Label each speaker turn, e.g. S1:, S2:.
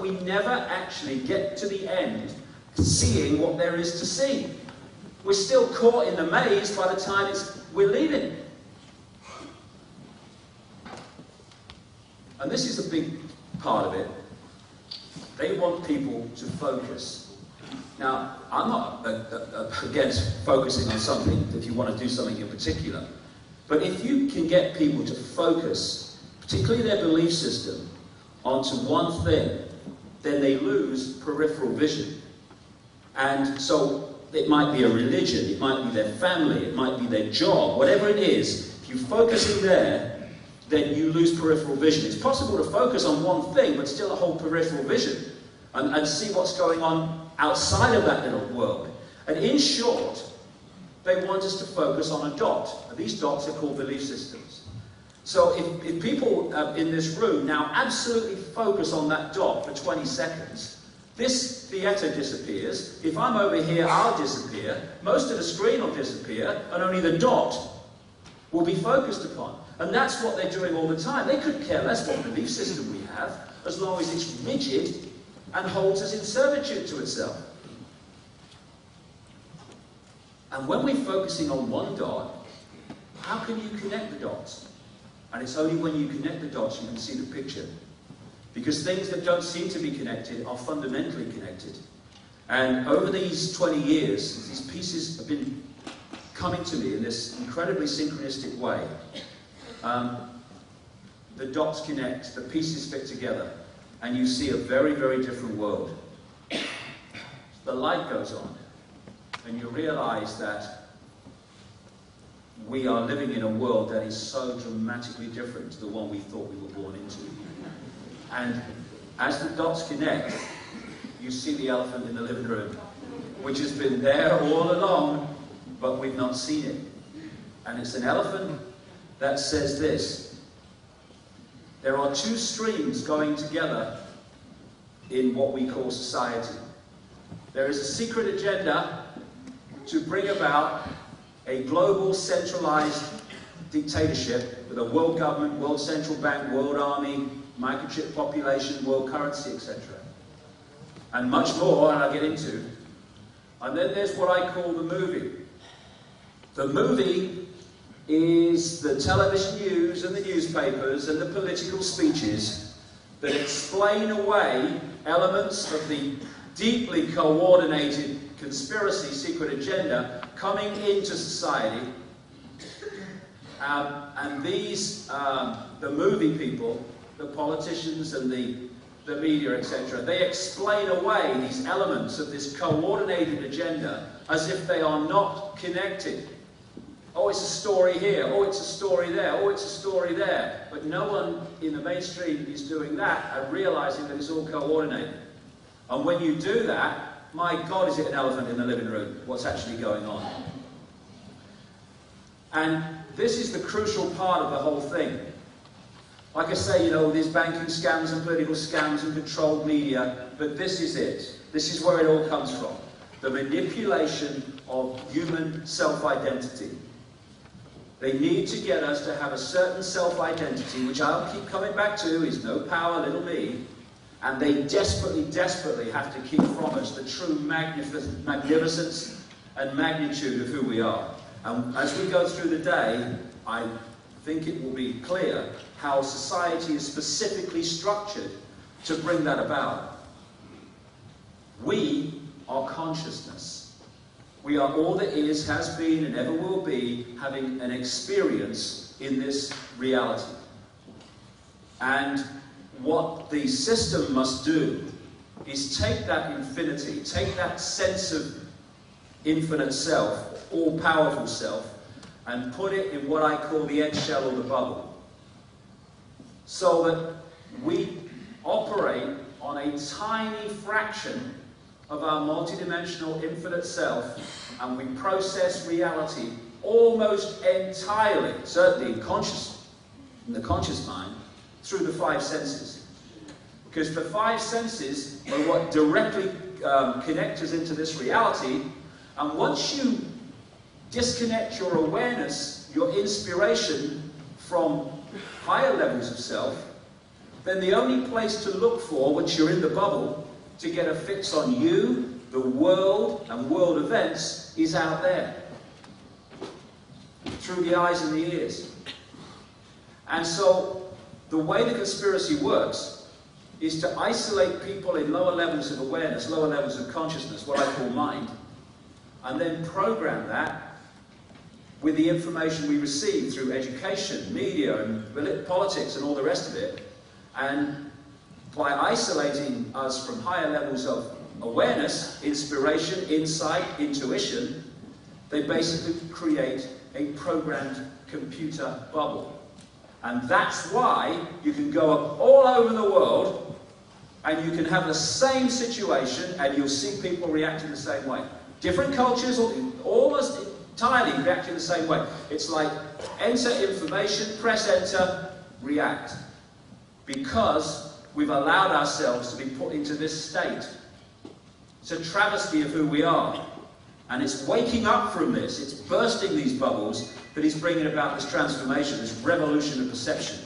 S1: we never actually get to the end seeing what there is to see. We're still caught in the maze by the time we're leaving. And this is a big part of it. They want people to focus. Now, I'm not against focusing on something if you want to do something in particular. But if you can get people to focus, particularly their belief system, onto one thing, then they lose peripheral vision. And so it might be a religion, it might be their family, it might be their job, whatever it is. If you focus in there, then you lose peripheral vision. It's possible to focus on one thing, but still hold peripheral vision and see what's going on outside of that little world. And in short, they want us to focus on a dot. And these dots are called belief systems. So if people in this room now absolutely focus on that dot for 20 seconds, this theatre disappears. If I'm over here, I'll disappear. Most of the screen will disappear, and only the dot will be focused upon. And that's what they're doing all the time. They couldn't care less what belief system we have, as long as it's rigid and holds us in servitude to itself. And when we're focusing on one dot, how can you connect the dots? And it's only when you connect the dots you can see the picture. Because things that don't seem to be connected are fundamentally connected. And over these 20 years, these pieces have been coming to me in this incredibly synchronistic way. The dots connect, the pieces fit together, and you see a very, very different world. The light goes on, and you realize that we are living in a world that is so dramatically different to the one we thought we were born into. And as the dots connect, you see the elephant in the living room, which has been there all along, but we've not seen it. And it's an elephant that says this: there are two streams going together in what we call society. There is a secret agenda to bring about a global centralized dictatorship with a world government, world central bank, world army, microchip population, world currency, etc. And much more, and I'll get into. And then there's what I call the movie. The movie is the television news and the newspapers and the political speeches that explain away elements of the deeply coordinated conspiracy secret agenda coming into society. And these, the movie people, the politicians and the media, etc., they explain away these elements of this coordinated agenda as if they are not connected. Oh, it's a story here. Oh, it's a story there. Oh, it's a story there. But no one in the mainstream is doing that and realizing that it's all coordinated. And when you do that, my God, is it an elephant in the living room? What's actually going on? And this is the crucial part of the whole thing. Like I say, you know, these banking scams and political scams and controlled media, but this is it. This is where it all comes from. The manipulation of human self-identity. They need to get us to have a certain self-identity, which I'll keep coming back to, is no power, little me. And they desperately, desperately have to keep from us the true magnificence and magnitude of who we are. And as we go through the day, I think it will be clear how society is specifically structured to bring that about. We are consciousness. We are all that is, has been, and ever will be, having an experience in this reality. And what the system must do is take that infinity, take that sense of infinite self, all-powerful self, and put it in what I call the eggshell or the bubble. So that we operate on a tiny fraction of our multidimensional infinite self, and we process reality almost entirely, certainly in the conscious mind, through the five senses. Because the five senses are what directly connect us into this reality, and once you disconnect your awareness, your inspiration from higher levels of self, then the only place to look for, once you're in the bubble, to get a fix on you, the world, and world events, is out there. Through the eyes and the ears. And so, the way the conspiracy works is to isolate people in lower levels of awareness, lower levels of consciousness, what I call mind, and then program that with the information we receive through education, media, and politics, and all the rest of it. And by isolating us from higher levels of awareness, inspiration, insight, intuition, they basically create a programmed computer bubble. And that's why you can go all over the world and you can have the same situation and you'll see people reacting the same way. Different cultures, almost entirely reacting the same way. It's like enter information, press enter, react. Because we've allowed ourselves to be put into this state. It's a travesty of who we are. And it's waking up from this, it's bursting these bubbles, that is bringing about this transformation, this revolution of perception.